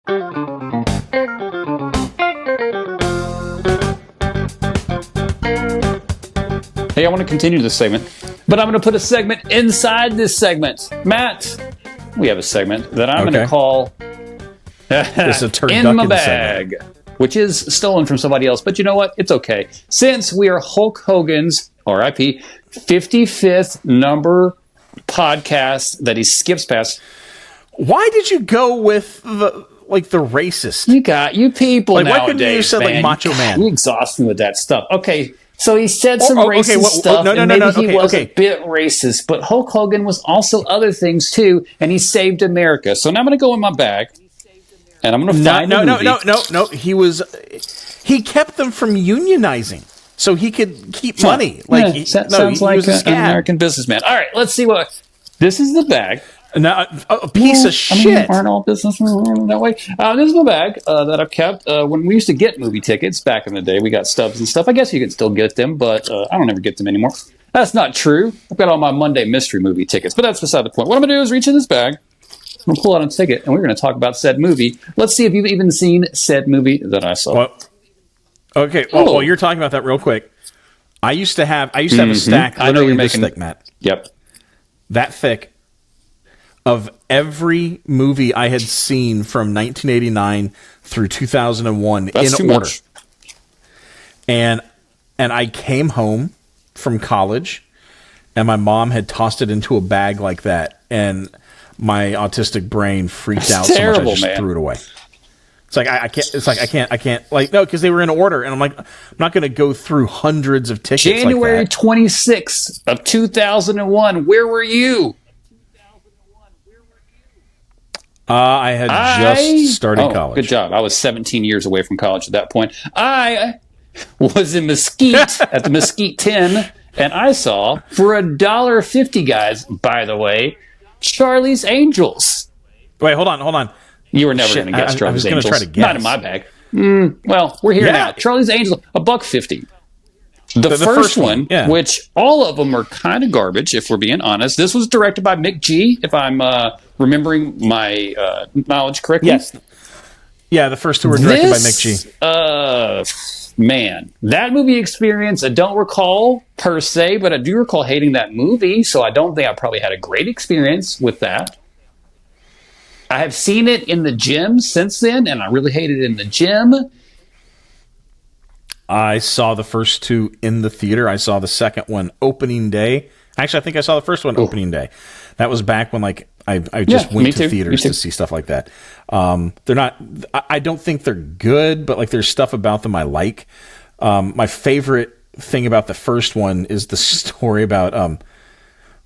Hey, I want to continue this segment, but I'm going to put a segment inside this segment. Matt, we have a segment that I'm going to call It's a In My Bag, which is stolen from somebody else. But you know what? It's okay. Since we are Hulk Hogan's, RIP, 55th number podcast that he skips past. Why did you go with the racist? You people like, nowadays, why couldn't you say man, Macho Man? You exhaust me with that stuff. Okay, so he said some racist stuff, and maybe he was a bit racist, but Hulk Hogan was also other things too, and he saved America. So now I'm going to go in my bag, and I'm going to find No. He kept them from unionizing, so he could keep money. Sounds like an American businessman. All right, let's see what this is. The bag. Now, a piece of shit. Aren't all businessmen that way? This is my bag that I've kept. When we used to get movie tickets back in the day, we got stubs and stuff. I guess you can still get them, but I don't ever get them anymore. That's not true. I've got all my Monday mystery movie tickets, but that's beside the point. What I'm going to do is reach in this bag. I'm going to pull out a ticket, and we're going to talk about said movie. Let's see if you've even seen said movie that I saw. Well, you're talking about that real quick. I used to have a stack. I know you're making this thick, Matt. Yep. That thick. Of every movie I had seen from 1989 through 2001 That's in too order. Much. And I came home from college, and my mom had tossed it into a bag like that, and my autistic brain freaked out so much I just threw it away. It's like I can't no, because they were in order, and I'm like, I'm not going to go through hundreds of tickets. January like that. 26th of 2001. Where were you? I had just started college. Good job. I was 17 years away from college at that point. I was in Mesquite at the Mesquite 10, and I saw, for $1.50, guys, by the way, Charlie's Angels. Wait, hold on. You were never going to guess Charlie's Angels. Try to guess. Not in my bag. Well, we're here now. Charlie's Angels, $1.50. The first one, which all of them are kind of garbage, if we're being honest. This was directed by Mick G, if I'm remembering my knowledge correctly. Yes. Yeah, the first two were directed by Mick G. Man, that movie experience, I don't recall per se, but I do recall hating that movie, so I don't think I probably had a great experience with that. I have seen it in the gym since then, and I really hated it in the gym. I saw the first two in the theater. I saw the second one opening day. Actually, I think I saw the first one opening day. That was back when I just went to theaters to see stuff like that. They're not. I don't think they're good, but there's stuff about them I like. My favorite thing about the first one is the story about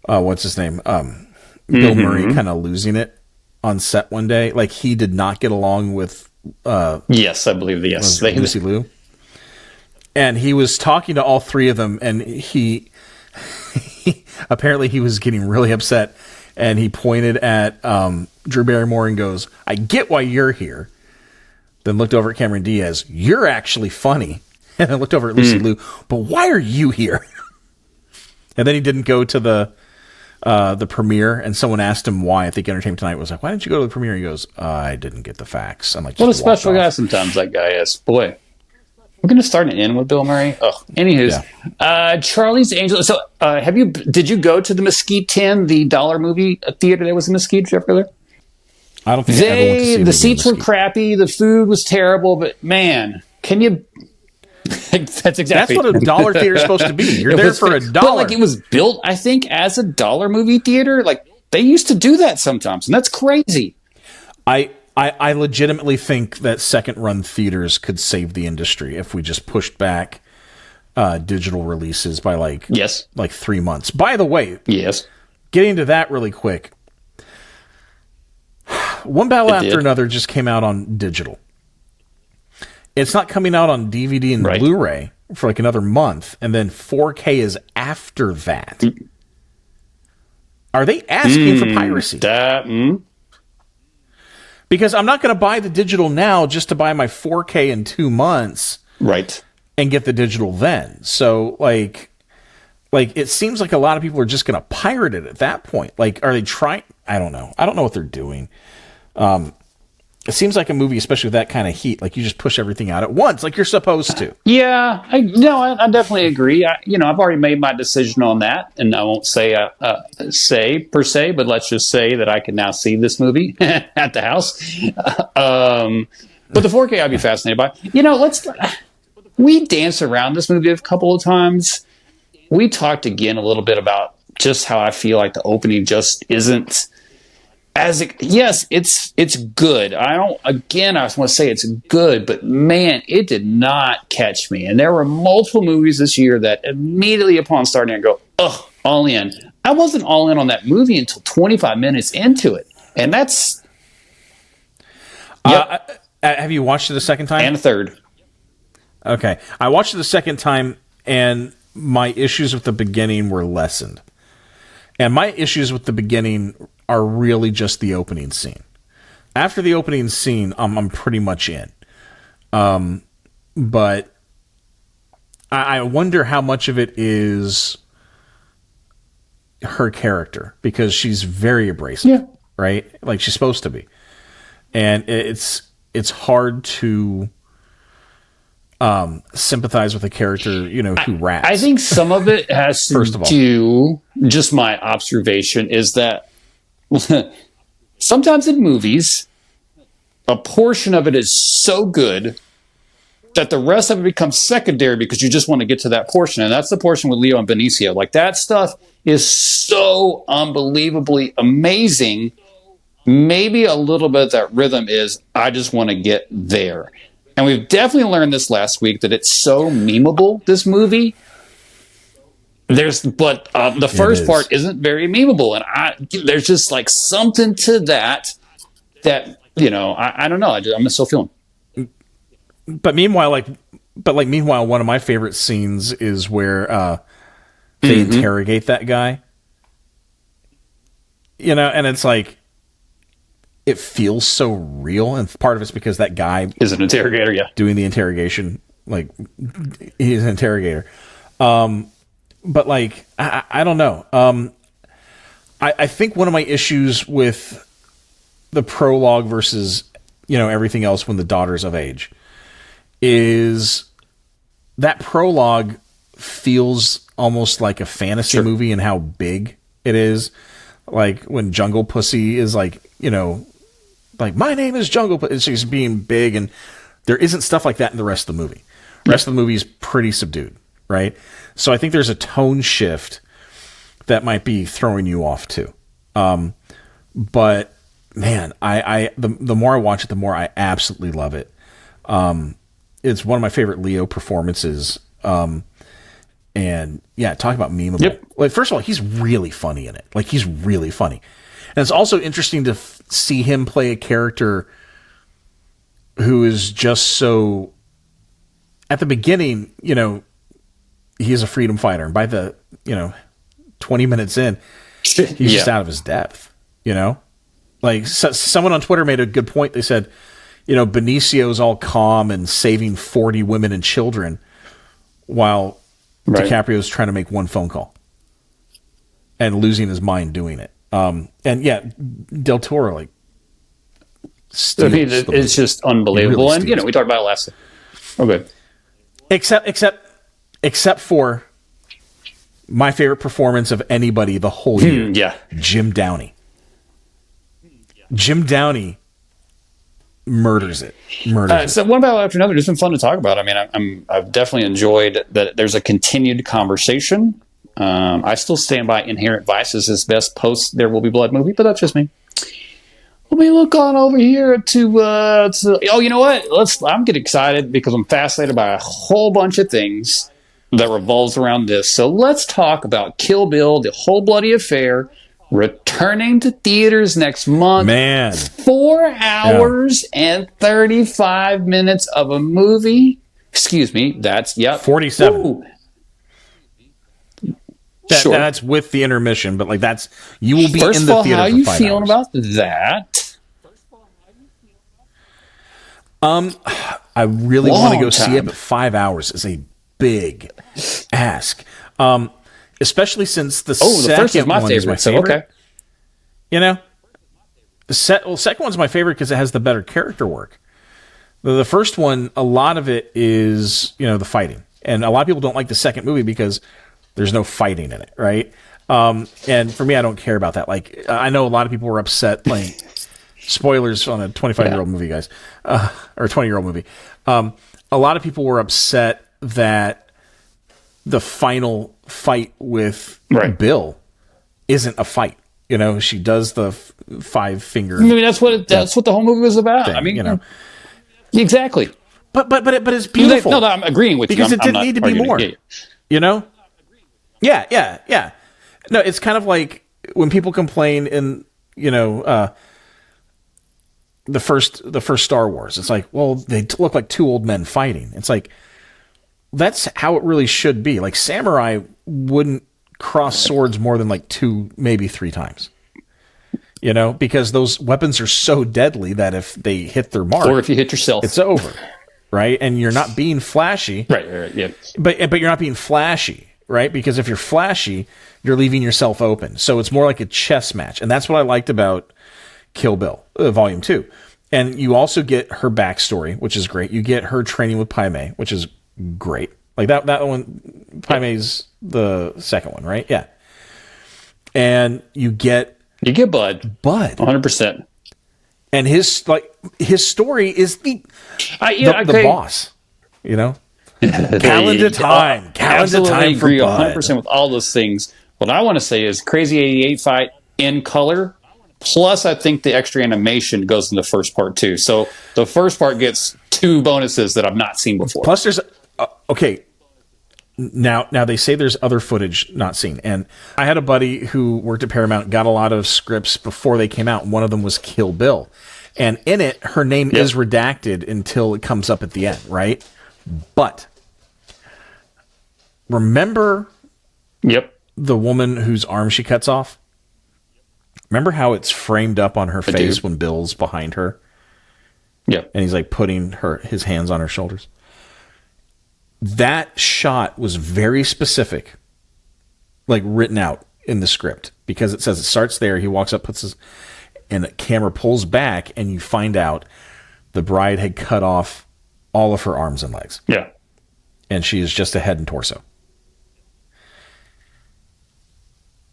what's his name, Bill Murray, kind of losing it on set one day. He did not get along with. Yes, I believe Lucy Liu. And he was talking to all three of them, and he apparently he was getting really upset, and he pointed at Drew Barrymore and goes, "I get why you're here." Then looked over at Cameron Diaz, "You're actually funny." And then looked over at Lucy Liu, "But why are you here?" And then he didn't go to the premiere, and someone asked him why. I think Entertainment Tonight was like, "Why didn't you go to the premiere?" He goes, "I didn't get the facts." I'm like, what a special guy sometimes that guy is. Boy. We're going to start and end with Bill Murray. Charlie's Angels. So, did you go to the Mesquite 10, the dollar movie theater that was in Mesquite? Did you ever go there? I don't think I ever went to see the seats were crappy. The food was terrible. But man, can you? That's what a dollar theater is supposed to be. You're there for $1. But it was built, I think, as a dollar movie theater. They used to do that sometimes, and that's crazy. I legitimately think that second-run theaters could save the industry if we just pushed back digital releases by 3 months. By the way, getting to that really quick, One Battle After Another just came out on digital. It's not coming out on DVD and Blu-ray for another month, and then 4K is after that. Are they asking for piracy? Because I'm not going to buy the digital now just to buy my 4K in 2 months. Right. And get the digital then. So, it seems like a lot of people are just going to pirate it at that point. Are they trying? I don't know. I don't know what they're doing. it seems like a movie, especially with that kind of heat, like you just push everything out at once, like you're supposed to. Yeah, I definitely agree. I've already made my decision on that, and I won't say per se, but let's just say that I can now see this movie at the house. But the 4K, I'd be fascinated by. We danced around this movie a couple of times. We talked again a little bit about just how I feel like the opening just isn't. Yes, it's good. I just want to say it's good, but man, it did not catch me. And there were multiple movies this year that immediately upon starting, I go, ugh, all in. I wasn't all in on that movie until 25 minutes into it. And that's... Yep. Have you watched it a second time? And a third. Okay. I watched it a second time, and my issues with the beginning were lessened. And my issues with the beginning are really just the opening scene. After the opening scene, I'm pretty much in. But I wonder how much of it is her character, because she's very abrasive, right? Like she's supposed to be. And it's hard to sympathize with a character, who raps. I think some of it has to do, just my observation, is that sometimes in movies, a portion of it is so good that the rest of it becomes secondary because you just want to get to that portion. And that's the portion with Leo and Benicio. Like, that stuff is so unbelievably amazing. Maybe a little bit of that rhythm is, I just want to get there. And we've definitely learned this last week that it's so memeable, this movie. The first part isn't very memeable, and there's just like something to that I don't know. I'm still feeling. But meanwhile, one of my favorite scenes is where they interrogate that guy. And it's like, it feels so real, and part of it's because that guy is an interrogator, doing the interrogation, like he's an interrogator. But like, I don't know. I think one of my issues with the prologue versus, everything else when the daughter's of age is that prologue feels almost like a fantasy movie and how big it is. Like when Jungle Pussy is like, like, my name is Jungle Pussy. It's just being big, and there isn't stuff like that in the rest of the movie. The rest of the movie is pretty subdued, right? So I think there's a tone shift that might be throwing you off too. But man, the more I watch it, the more I absolutely love it. It's one of my favorite Leo performances. And yeah, talk about memeable. Yep. Like, first of all, he's really funny in it. Like, he's really funny. And it's also interesting to see him play a character who is just so, at the beginning, he is a freedom fighter. And by the, 20 minutes in, he's just out of his depth, Like, someone on Twitter made a good point. They said, Benicio's all calm and saving 40 women and children while DiCaprio's trying to make one phone call and losing his mind doing it. And yeah, Del Toro, like, it's just unbelievable. Really, and we talked about it last. Okay. Except for my favorite performance of anybody the whole year. Jim Downey. Jim Downey murders it. So one battle after another. It's been fun to talk about. I mean, I've definitely enjoyed that. There's a continued conversation. I still stand by Inherent Vice as his best post There Will Be Blood movie, but that's just me. Let me look on over here to oh, you know what? I'm getting excited because I'm fascinated by a whole bunch of things that revolves around this. So let's talk about Kill Bill, The Whole Bloody Affair, returning to theaters next month. Man. 4 hours and 35 minutes of a movie. Excuse me. That's, 47. Ooh. That's with the intermission, but like you will be First in the of all, theater how for you 5 feeling hours. about that? I really want to go see it, but 5 hours is a big ask. Especially since the first is my favorite. favorite. So okay. second one's my favorite because it has the better character work. The first one, a lot of it is, the fighting. And a lot of people don't like the second movie because there's no fighting in it, right? And for me, I don't care about that. Like, I know a lot of people were upset, like, spoilers on a 25-year-old movie, guys, or a 20-year-old movie. A lot of people were upset that the final fight with Bill isn't a fight. She does the 5-finger. I mean, that's what the whole movie was about. Thing, I mean, exactly. But it's beautiful. No, I'm agreeing with you. Because it didn't need to be more. Yeah. No, it's kind of like when people complain in the first Star Wars. It's like, well, they look like two old men fighting. It's like, that's how it really should be. Like, samurai wouldn't cross swords more than like 2, maybe 3 times. Because those weapons are so deadly that if they hit their mark, or if you hit yourself, it's over, right? And you're not being flashy, right, yeah. But you're not being flashy, right? Because if you're flashy, you're leaving yourself open. So it's more like a chess match, and that's what I liked about Kill Bill, Volume 2. And you also get her backstory, which is great. You get her training with Pai Mei, which is great. Like that one, Pai Mei's the second one, right? Yeah. And you get Bud, 100%. And his story is the boss, Calendar time for agree Bud. 100% with all those things. What I want to say is Crazy 88 fight in color. Plus, I think the extra animation goes in the first part too. So the first part gets 2 bonuses that I've not seen before. Plus, there's okay. Now they say there's other footage not seen, and I had a buddy who worked at Paramount, got a lot of scripts before they came out. One of them was Kill Bill, and in it, her name is redacted until it comes up at the end, right? But remember, the woman whose arm she cuts off. Remember how it's framed up on her face when Bill's behind her? Yeah, and he's like putting his hands on her shoulders. That shot was very specific, like written out in the script, because it says it starts there. He walks up, and the camera pulls back, and you find out the bride had cut off all of her arms and legs. Yeah. And she is just a head and torso.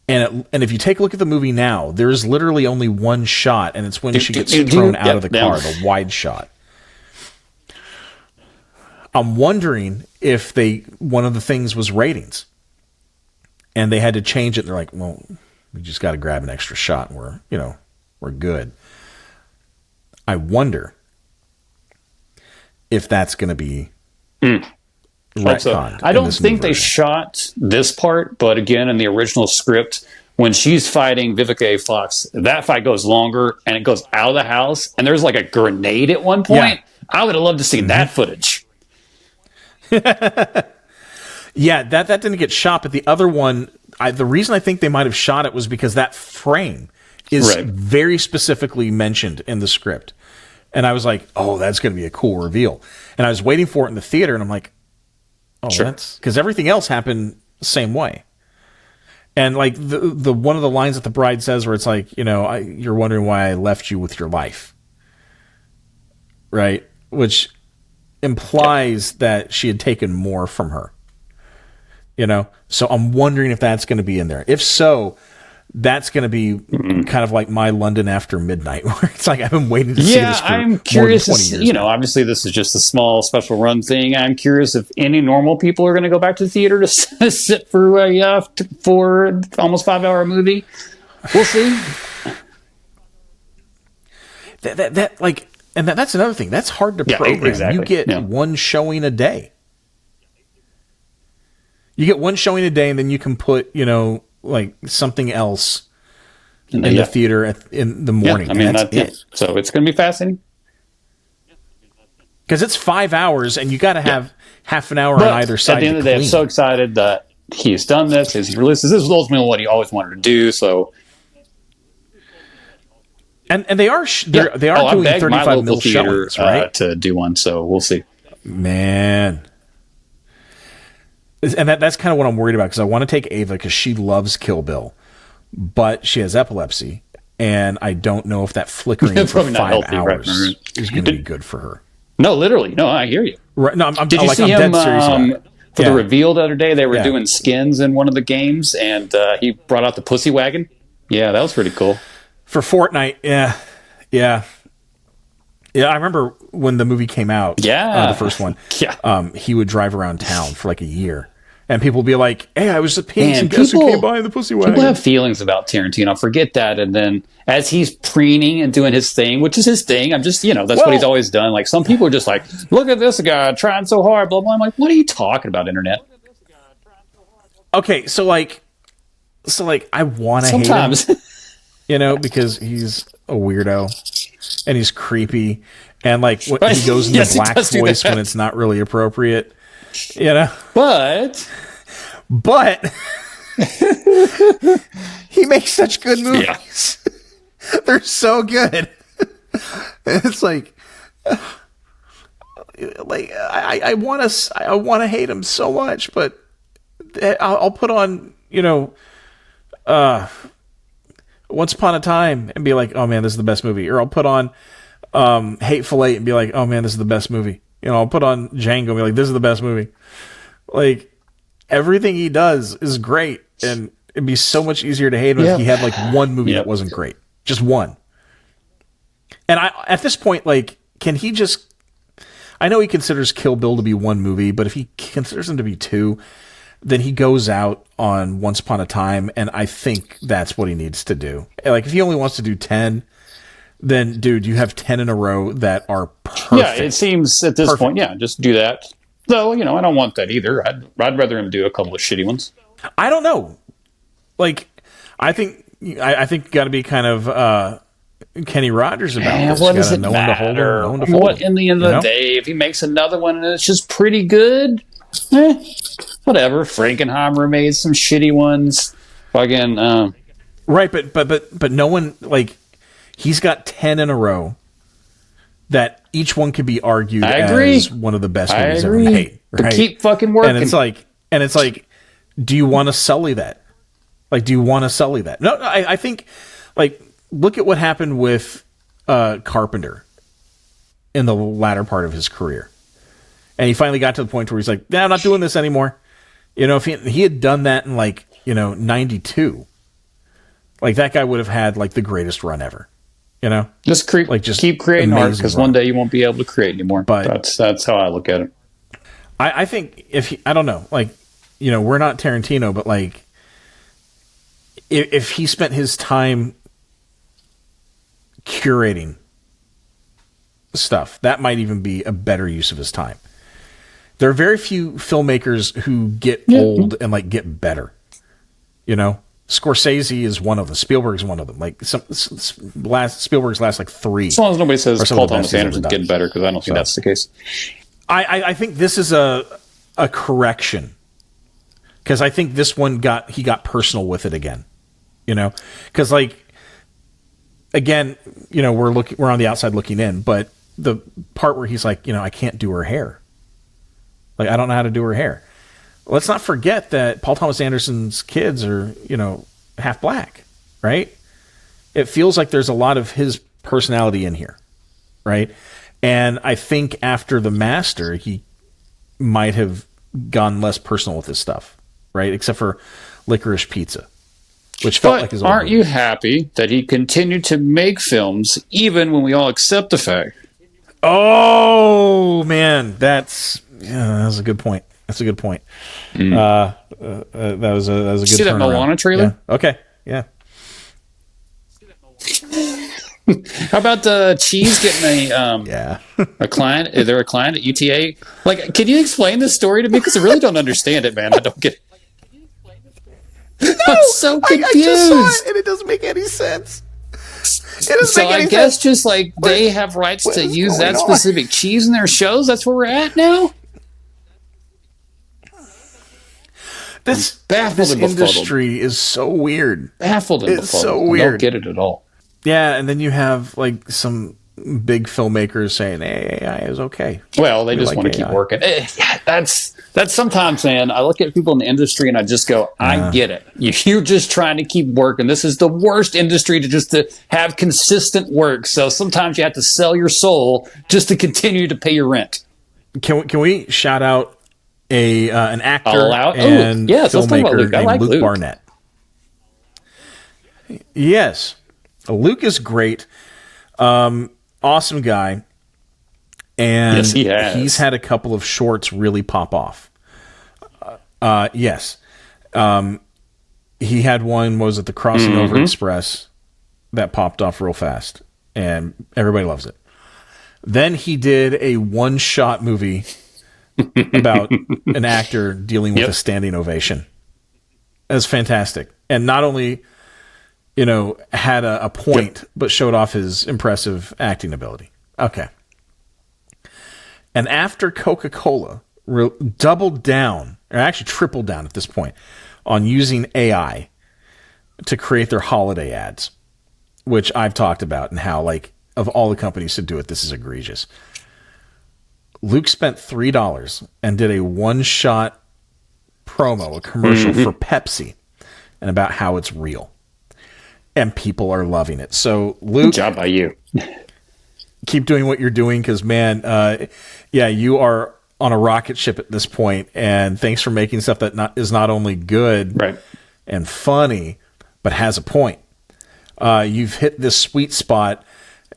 And if you take a look at the movie now, there is literally only one shot, and it's when she gets thrown out of the car, the wide shot. I'm wondering if one of the things was ratings, and they had to change it. They're like, well, we just got to grab an extra shot, and we're good. I wonder if that's going to be retconned. I don't think they shot this part, but again, in the original script, when she's fighting Vivica A. Fox, that fight goes longer, and it goes out of the house, and there's like a grenade at one point. Yeah. I would have loved to see that footage. Yeah, that didn't get shot, but the other one, the reason I think they might have shot it was because that frame is very specifically mentioned in the script. And I was like, oh, that's going to be a cool reveal. And I was waiting for it in the theater, and I'm like, oh, that's... Because everything else happened the same way. And like the one of the lines that the bride says where it's like, you're wondering why I left you with your life. Right? Which implies that she had taken more from her. So I'm wondering if that's going to be in there. If so, that's going to be kind of like my London After Midnight, where it's like I've been waiting to see this for I'm curious more than 20 years. Obviously this is just a small special run thing. I'm curious if any normal people are going to go back to the theater to sit through a 4 almost 5-hour movie. We'll see. That's another thing. That's hard to program. Exactly. You get one showing a day. You get one showing a day, and then you can put, like something else in the theater in the morning. That's it. So it's going to be fascinating. Because it's 5 hours, and you got to have half an hour on either side. At the end of the day, I'm so excited that he's done this. He's released this. This is ultimately what he always wanted to do. So. And they are doing 35 mil showings, right? To do one, so we'll see. Man. And that's kind of what I'm worried about, because I want to take Ava because she loves Kill Bill, but she has epilepsy, and I don't know if that flickering for Probably not 5 healthy, right, hours right. is going to be good for her. No, literally. No, I hear you. Right? No, Did you see him dead serious about it. for the reveal the other day? They were Yeah. doing skins in one of the games, and he brought out the pussy wagon. Yeah, that was pretty cool. For Fortnite, yeah. I remember when the movie came out. Yeah. The first one. Yeah. He would drive around town for like a year, and people would be like, "Hey, I was paying Man, some guests who came by in the pussy wagon." People have feelings about Tarantino. Forget that. And then as he's preening and doing his thing, which is his thing, I'm just, that's what he's always done. Like, some people are just like, look at this guy trying so hard, blah, blah. I'm like, what are you talking about, internet? Okay, so like I want to hate him, Sometimes. because he's a weirdo and he's creepy, and like he goes in Yes, the he black does do voice that. when it's not really appropriate, But But he makes such good movies. Yeah. They're so good. It's like I want to hate him so much, but I'll put on Once Upon a Time and be like, oh man, this is the best movie. Or I'll put on Hateful Eight and be like, oh man, this is the best movie. I'll put on Django and be like, this is the best movie. Like, everything he does is great, and it'd be so much easier to hate him if he had like one movie that wasn't great. Just one. And at this point, like, can he just... I know he considers Kill Bill to be one movie, but if he considers them to be two, then he goes out on Once Upon a Time, and I think that's what he needs to do. Like, if he only wants to do 10, then, dude, you have 10 in a row that are perfect. Yeah, it seems at this point, just do that. Though, I don't want that either. I'd rather him do a couple of shitty ones. I don't know. Like, I think you got to be kind of Kenny Rogers about this. What does it know matter? when to hold him, in the end of the day, if he makes another one and it's just pretty good, whatever. Frankenheimer made some shitty ones. Again, right, but no one, like, he's got 10 in a row that each one could be argued as one of the best movies ever made. Right? But keep fucking working. And it's like, do you want to sully that? Like, do you want to sully that? No, I think, like, look at what happened with Carpenter in the latter part of his career. And he finally got to the point where he's like, I'm not doing this anymore. If he had done that in, like, 92, like, that guy would have had, like, the greatest run ever. Just keep creating art, because one day you won't be able to create anymore. But that's how I look at it. I think I don't know, like, we're not Tarantino, but like, if he spent his time curating stuff, that might even be a better use of his time. There are very few filmmakers who get old and like get better. Scorsese is one of them. Spielberg is one of them. Like, Spielberg's last like 3. As long as nobody says Paul Thomas Anderson's getting better, because I don't think that's the case. I think this is a correction, because I think this one he got personal with it again. Because like, again, we're on the outside looking in, but the part where he's like, I can't do her hair. Like, I don't know how to do her hair. Let's not forget that Paul Thomas Anderson's kids are, half black, right? It feels like there's a lot of his personality in here, right? And I think after The Master, he might have gone less personal with his stuff, right? Except for Licorice Pizza, which felt like his old aren't you happy that he continued to make films even when we all accept the fact? Oh, man, that was a good point. That's a good point. That was a good. See that Moana trailer? Yeah. Okay. Yeah. How about Cheese getting a client? Is there a client at UTA? Like, can you explain this story to me? Because I really don't understand it, man. I don't get it. I'm so confused. I just saw it, and it doesn't make any sense. I guess just like they have rights to use that specific cheese in their shows. That's where we're at now. This industry is so weird. Baffled and it's so weird. I don't get it at all. Yeah, and then you have like some big filmmakers saying, hey, AI is okay. Well, they We just like want to AI. keep working. Yeah, that's sometimes, man. I look at people in the industry and I just go, I get it. You're just trying to keep working. This is the worst industry to have consistent work. So sometimes you have to sell your soul just to continue to pay your rent. Can we shout out an actor I'll allow it. and Yes, let's talk about filmmaker Luke. I named like Luke Luke Barnett? Yes, Luke is great. Awesome guy. And Yes, he has. he's had a couple of shorts really pop off. Yes. He had one, was it the Crossing Over Express, that popped off real fast, and everybody loves it. Then he did a one-shot movie about an actor dealing with a standing ovation. That's fantastic. And not only, had a point, but showed off his impressive acting ability. Okay. And after Coca-Cola doubled down, or actually tripled down at this point, on using AI to create their holiday ads, which I've talked about, and how, like, of all the companies to do it, this is egregious. Luke spent $3 and did a one-shot promo, a commercial for Pepsi, and about how it's real. And people are loving it. So, Luke, Good job by you. keep doing what you're doing, because, man, you are on a rocket ship at this point, and thanks for making stuff that is not only good and funny, but has a point. You've hit this sweet spot,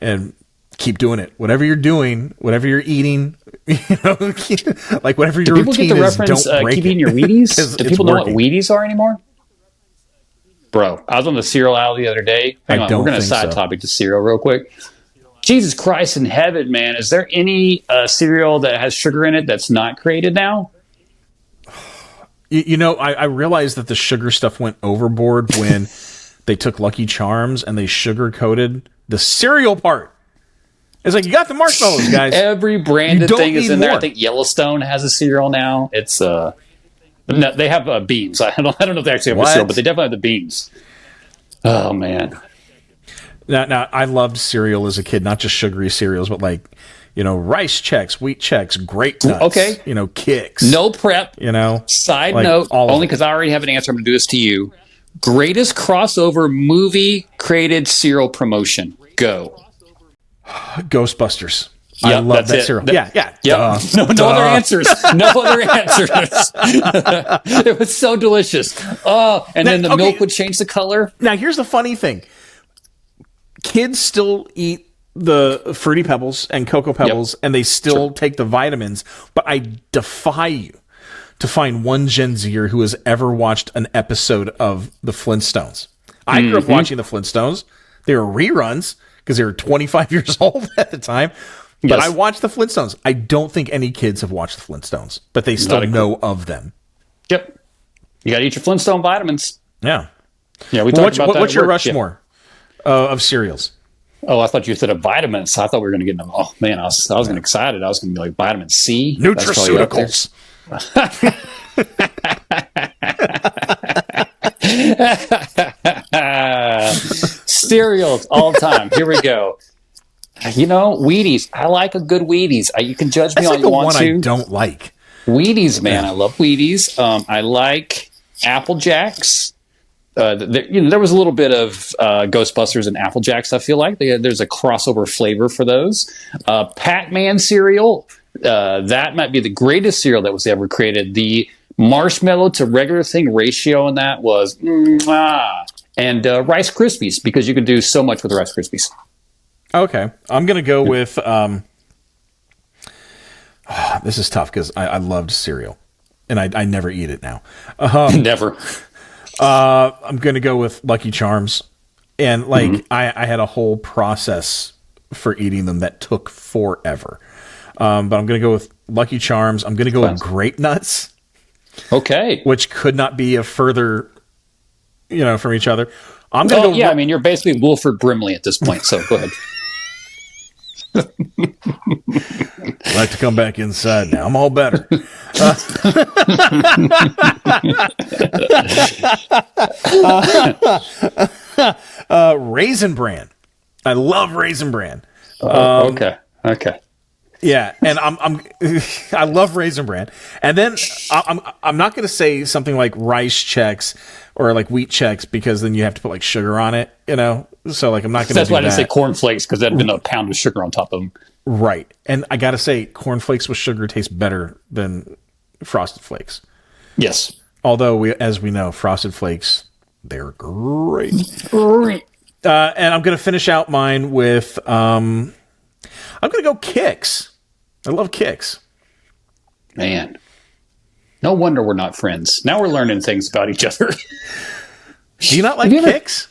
and keep doing it. Whatever you're doing, whatever you're eating, like whatever your routine is, don't break keep eating it. your Wheaties? Do people know what working. Wheaties are anymore? Bro, I was on the cereal aisle the other day. Hang on, we're going to side topic to cereal real quick. Jesus Christ in heaven, man. Is there any cereal that has sugar in it that's not created now? I realized that the sugar stuff went overboard when they took Lucky Charms and they sugar-coated the cereal part. It's like, you got the marshmallows, guys. Every branded thing is in there. More. I think Yellowstone has a cereal now. It's no, they have beans. I don't know if they actually have a cereal, but they definitely have the beans. Oh man. Now, I loved cereal as a kid, not just sugary cereals, but like, Rice Chex, Wheat Chex, Grape Nuts, Kicks. No prep. Side like note, only because I already have an answer. I'm going to do this to you. Greatest crossover movie created cereal promotion. Go. Ghostbusters. I love that cereal. Yeah. Yep. No other answers. No other answers. It was so delicious. Oh, and then the milk would change the color. Now, here's the funny thing. Kids still eat the Fruity Pebbles and Cocoa Pebbles, and they still take the vitamins, but I defy you to find one Gen Zer who has ever watched an episode of the Flintstones. I grew up watching the Flintstones. They were reruns because they were 25 years old at the time. But I watched the Flintstones. I don't think any kids have watched the Flintstones, but they still know of them. Yep. You got to eat your Flintstone vitamins. Yeah. Yeah, we talked about that. What's your Rushmore of cereals? Oh, I thought you said of vitamins. I thought we were going to get them. Oh, man, I was getting excited. I was going to be like vitamin C. Nutraceuticals. Cereals all the time. Here we go. Wheaties. I like a good Wheaties. You can judge me all you want to. That's the one I don't like. Wheaties, man. I love Wheaties. I like Apple Jacks. There was a little bit of Ghostbusters and Apple Jacks, I feel like. There's a crossover flavor for those. Pac-Man cereal. That might be the greatest cereal that was ever created. The marshmallow to regular thing ratio in that was mwah. And Rice Krispies, because you can do so much with Rice Krispies. Okay. I'm going to go with... this is tough because I loved cereal. And I never eat it now. Never. I'm going to go with Lucky Charms. And I had a whole process for eating them that took forever. But I'm going to go with Lucky Charms. I'm going to go with Grape Nuts. Okay. Which could not be a further, from each other. I'm going to go. Yeah, I mean, you're basically Wilford Brimley at this point, so go ahead. I'd like to come back inside now. I'm all better. Raisin Bran. I love Raisin Bran. Okay. Okay. Yeah, and I love Raisin Bran, and then I'm not going to say something like rice checks or like wheat checks because then you have to put like sugar on it, So like I'm not going to. That's do why I didn't say that. cornflakes because that'd been a pound of sugar on top of them. Right, and I got to say cornflakes with sugar taste better than Frosted Flakes. Yes. Although as we know, Frosted Flakes, they're great. Great. And I'm going to finish out mine with I'm going to go Kix. I love Kix. Man. No wonder we're not friends. Now we're learning things about each other. Do you not like Kix?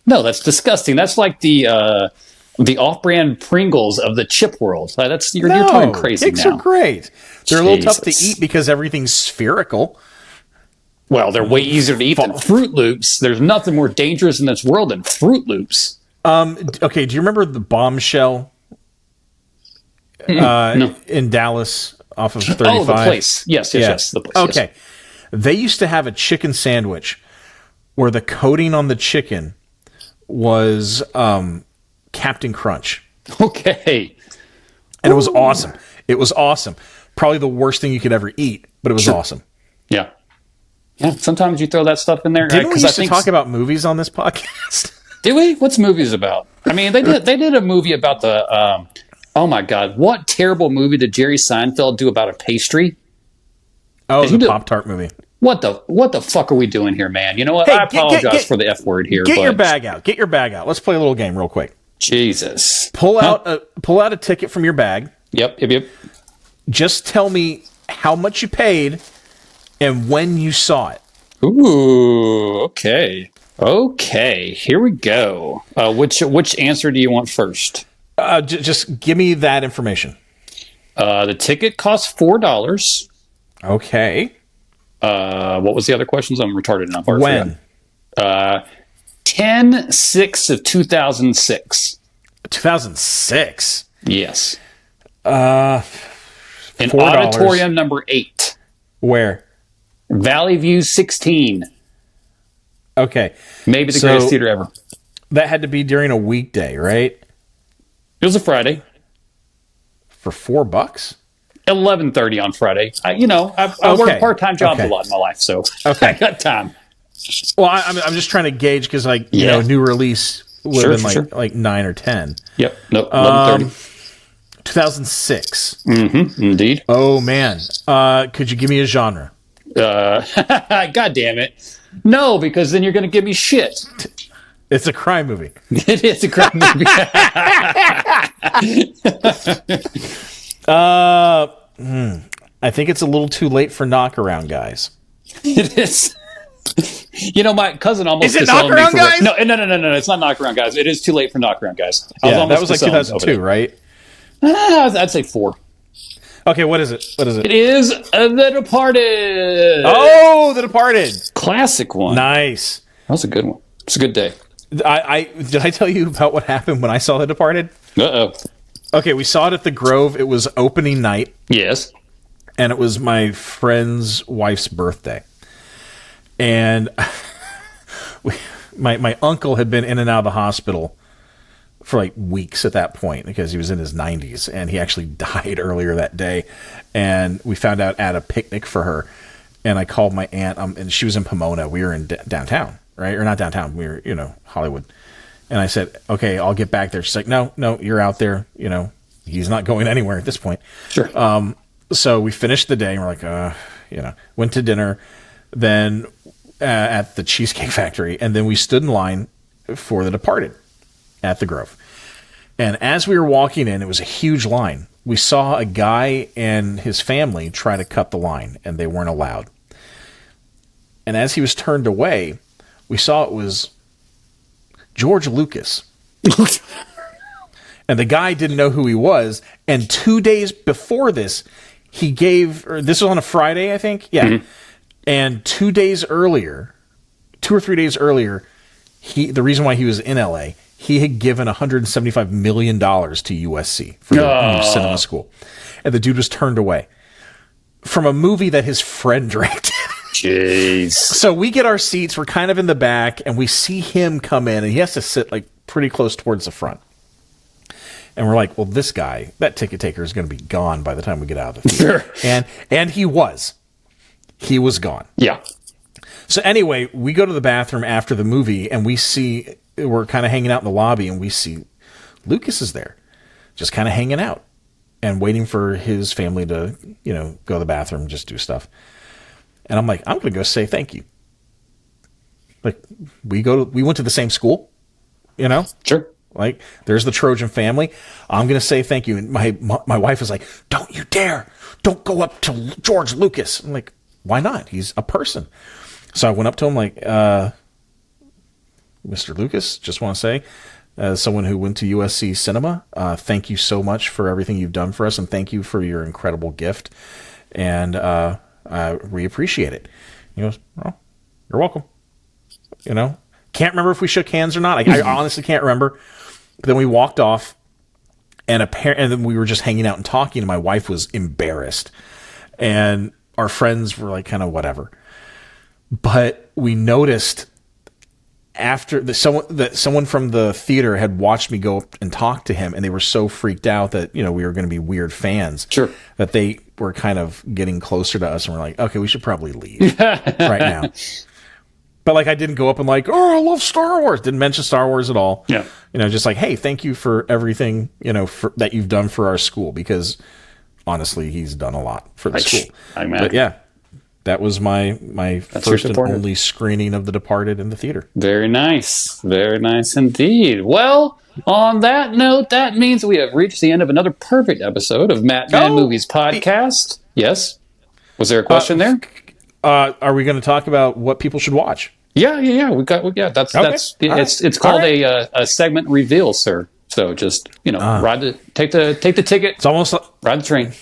No, that's disgusting. That's like the off-brand Pringles of the chip world. You're talking crazy Kix now. are great. They're a little tough to Jesus. eat because everything's spherical. Well, they're way easier to eat than Fruit Loops. There's nothing more dangerous in this world than Fruit Loops. Okay, do you remember the Bombshell No. in Dallas off of 35? Oh, the place. Yes. The place. Okay. Yes. They used to have a chicken sandwich where the coating on the chicken was Captain Crunch. Okay. And it was awesome. It was awesome. Probably the worst thing you could ever eat, but it was awesome. Yeah. Yeah. Sometimes you throw that stuff in there. Didn't we used to talk about movies on this podcast? Did we? What's movies about? I mean, they did a movie about the. Oh my God! What terrible movie did Jerry Seinfeld do about a pastry? Oh, the Pop-Tart movie. What the fuck are we doing here, man? You know what? Hey, I apologize for the F word here. Get your bag out. Get your bag out. Let's play a little game real quick. Jesus. Pull out a ticket from your bag. Yep. Just tell me how much you paid and when you saw it. Ooh. Okay. Here we go. Which answer do you want first? Just give me that information. The ticket costs $4. Okay. What was the other questions? I'm retarded enough. When? 10/6 of 2006. 2006. Yes. In $4. auditorium number 8. Where? Valley View 16. Okay. Maybe the greatest theater ever. That had to be during a weekday, right? It was a Friday. For $4? 11:30 on Friday. I worked part-time jobs a lot in my life, so I got time. Well, I'm just trying to gauge because new release would have been like 9 or 10. Yep. Nope. 11:30. 2006. Mm-hmm. Indeed. Oh man. Could you give me a genre? God damn it. No, because then you're going to give me shit. It's a crime movie. It is a crime movie. I think it's a little too late for Knockaround Guys. It is. My cousin almost Is it Knockaround Guys? No. It's not Knockaround Guys. It is too late for Knockaround Guys. That was like 2002, right? I'd say 4. Okay, what is it? It is The Departed. Oh, The Departed. Classic one. Nice. That was a good one. It's a good day. Did I tell you about what happened when I saw The Departed? Uh-oh. Okay, we saw it at the Grove. It was opening night. Yes. And it was my friend's wife's birthday. And my uncle had been in and out of the hospital for like weeks at that point because he was in his 90s and he actually died earlier that day. And we found out at a picnic for her. And I called my aunt, and she was in Pomona. We were in downtown, right? Or not downtown. We were, Hollywood. And I said, okay, I'll get back there. She's like, no, you're out there. He's not going anywhere at this point. Sure. So we finished the day and we're like, went to dinner, then at the Cheesecake Factory. And then we stood in line for The Departed at the Grove. And as we were walking in, it was a huge line. We saw a guy and his family try to cut the line and they weren't allowed. And as he was turned away, we saw it was George Lucas. And the guy didn't know who he was. And 2 days before this, this was on a Friday, I think. Yeah. Mm-hmm. And 2 days earlier, 2 or 3 days earlier, the reason why he was in LA, he had given $175 million to USC for the cinema school. And the dude was turned away from a movie that his friend directed. Jeez. So we get our seats. We're kind of in the back, and we see him come in, and he has to sit like pretty close towards the front. And we're like, well, this guy, that ticket taker is going to be gone by the time we get out of the theater. Sure. And he was. He was gone. Yeah. So anyway, we go to the bathroom after the movie, and we're kind of hanging out in the lobby, and we see Lucas is there, just kind of hanging out and waiting for his family to, go to the bathroom and just do stuff. And I'm like, I'm going to go say thank you. Like, we went to the same school, Sure. Like, there's the Trojan family. I'm going to say thank you. And my wife is like, don't you dare. Don't go up to George Lucas. I'm like, why not? He's a person. So I went up to him like, Mr. Lucas, just want to say, as someone who went to USC Cinema, thank you so much for everything you've done for us, and thank you for your incredible gift. And we appreciate it. He goes, oh, you're welcome. Can't remember if we shook hands or not. I honestly can't remember. But then we walked off, and then we were just hanging out and talking, and my wife was embarrassed. And our friends were like, kind of whatever. But we noticed after that someone from the theater had watched me go up and talk to him, and they were so freaked out that, we were going to be weird fans. Sure. That they were kind of getting closer to us, and we're like, okay, we should probably leave right now. But like, I didn't go up and like, oh, I love Star Wars. Didn't mention Star Wars at all. Yeah. Just like, hey, thank you for everything, that you've done for our school, because honestly, he's done a lot for the school. But yeah, that was my first and only screening of The Departed in the theater. Very nice. Very nice indeed. Well, on that note, that means we have reached the end of another perfect episode of Matt Man Movies Podcast. Yes. Was there a question there? Are we going to talk about what people should watch? Yeah. That's it's called a segment reveal, sir. So just take the ticket. It's almost like, ride the train.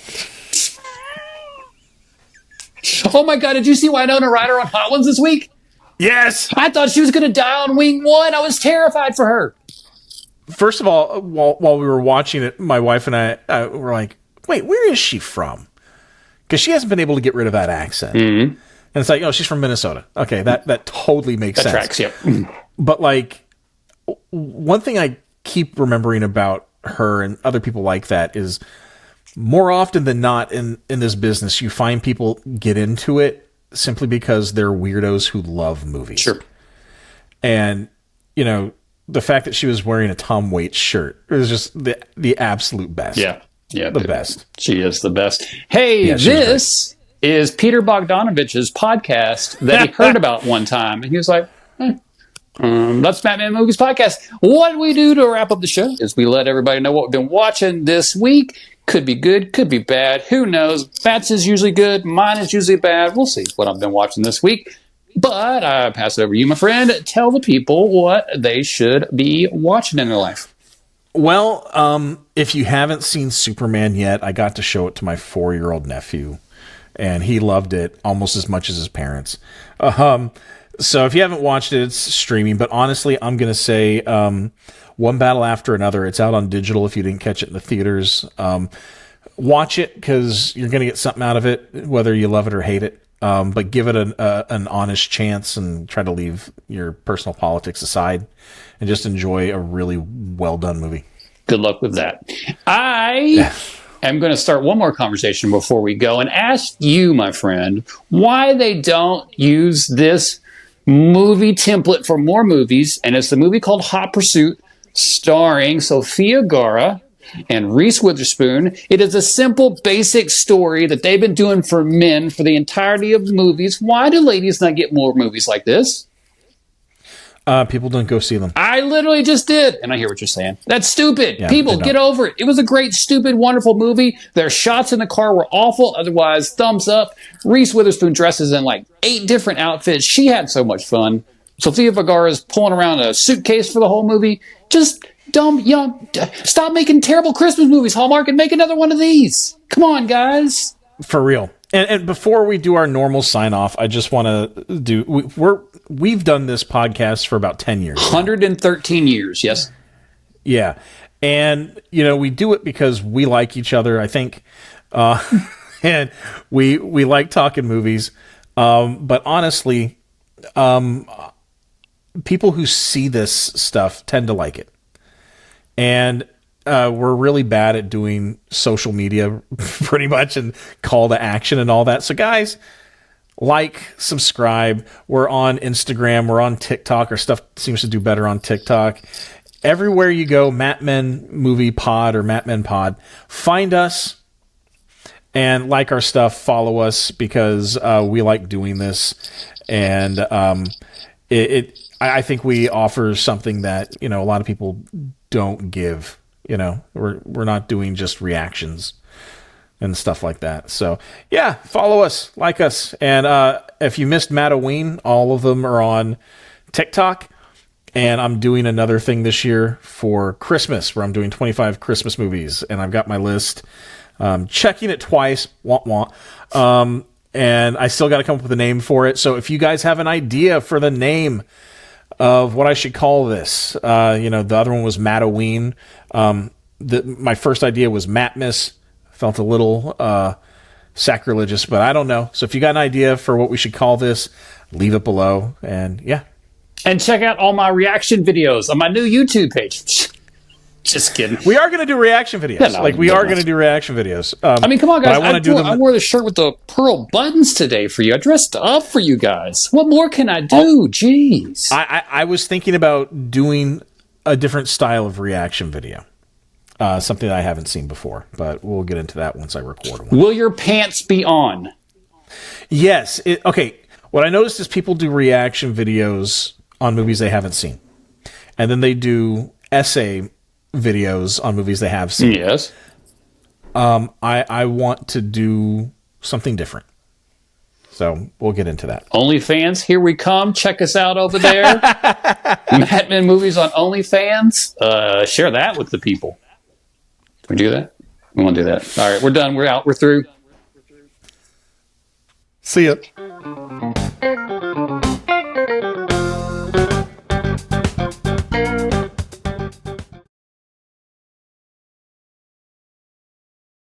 Oh my God! Did you see Winona Ryder on Hot Ones this week? Yes. I thought she was going to die on wing one. I was terrified for her. First of all, while we were watching it, my wife and I were like, "Wait, where is she from?" Because she hasn't been able to get rid of that accent. Mm-hmm. And it's like, oh, she's from Minnesota. Okay, that totally makes sense. Tracks, yep. But like, one thing I keep remembering about her and other people like that is, more often than not in this business, you find people get into it simply because they're weirdos who love movies. Sure. And, the fact that she was wearing a Tom Waits shirt was just the absolute best. Yeah. The best. She is the best. Hey, this is Peter Bogdanovich's podcast that he heard about one time. And he was like, that's Batman Movies Podcast. What we do to wrap up the show is we let everybody know what we've been watching this week. Could be good, could be bad. Who knows? Matt's is usually good. Mine is usually bad. We'll see what I've been watching this week. But I pass it over to you, my friend. Tell the people what they should be watching in their life. Well, if you haven't seen Superman yet, I got to show it to my 4-year-old nephew, and he loved it almost as much as his parents. So if you haven't watched it, it's streaming. But honestly, I'm going to say One Battle After Another. It's out on digital if you didn't catch it in the theaters. Watch it because you're going to get something out of it, whether you love it or hate it. But give it an honest chance and try to leave your personal politics aside and just enjoy a really well-done movie. Good luck with that. I am going to start one more conversation before we go and ask you, my friend, why they don't use this movie template for more movies. And it's the movie called Hot Pursuit, starring Sofia Vergara and Reese Witherspoon. It is a simple, basic story that they've been doing for men for the entirety of the movies. Why do ladies not get more movies like this? People don't go see them. I literally just did. And I hear what you're saying. That's stupid. Yeah, people, get over it. It was a great, stupid, wonderful movie. Their shots in the car were awful. Otherwise, thumbs up. Reese Witherspoon dresses in like 8 different outfits. She had so much fun. Sofia Vergara is pulling around a suitcase for the whole movie. Just stop making terrible Christmas movies, Hallmark, and make another one of these. Come on, guys. For real. And before we do our normal sign off, I just want to do. We've done this podcast for about 10 years. 113 years, yes. Yeah, and we do it because we like each other, I think, and we like talking movies. But honestly, people who see this stuff tend to like it. And we're really bad at doing social media pretty much and call to action and all that. So guys, like, subscribe. We're on Instagram. We're on TikTok. Our stuff seems to do better on TikTok. Everywhere you go, Matmen Movie Pod or Matmen Pod, find us and like our stuff. Follow us because we like doing this, and I think we offer something that a lot of people don't give. We're not doing just reactions and stuff like that. So yeah, follow us, like us, and if you missed Mattoween, all of them are on TikTok. And I'm doing another thing this year for Christmas where I'm doing 25 Christmas movies, and I've got my list. Checking it twice, and I still got to come up with a name for it. So if you guys have an idea for the name of what I should call this, the other one was Mattoween. My first idea was Matmas. Felt a little sacrilegious, but I don't know. So if you got an idea for what we should call this, leave it below. And yeah. And check out all my reaction videos on my new YouTube page. Just kidding. We are going to do reaction videos. Yeah, we are going to do reaction videos. I mean, come on, guys. I wore the shirt with the pearl buttons today for you. I dressed up for you guys. What more can I do? Jeez. I was thinking about doing a different style of reaction video. Something that I haven't seen before, but we'll get into that once I record one. Will your pants be on? Yes. Okay. What I noticed is people do reaction videos on movies they haven't seen. And then they do essay videos on movies they have seen. Yes. I want to do something different. So we'll get into that. OnlyFans, here we come. Check us out over there. Matmen Movies on OnlyFans. Share that with the people. Can we do that? We want to do that. All right, we're done. We're out. We're through. See ya.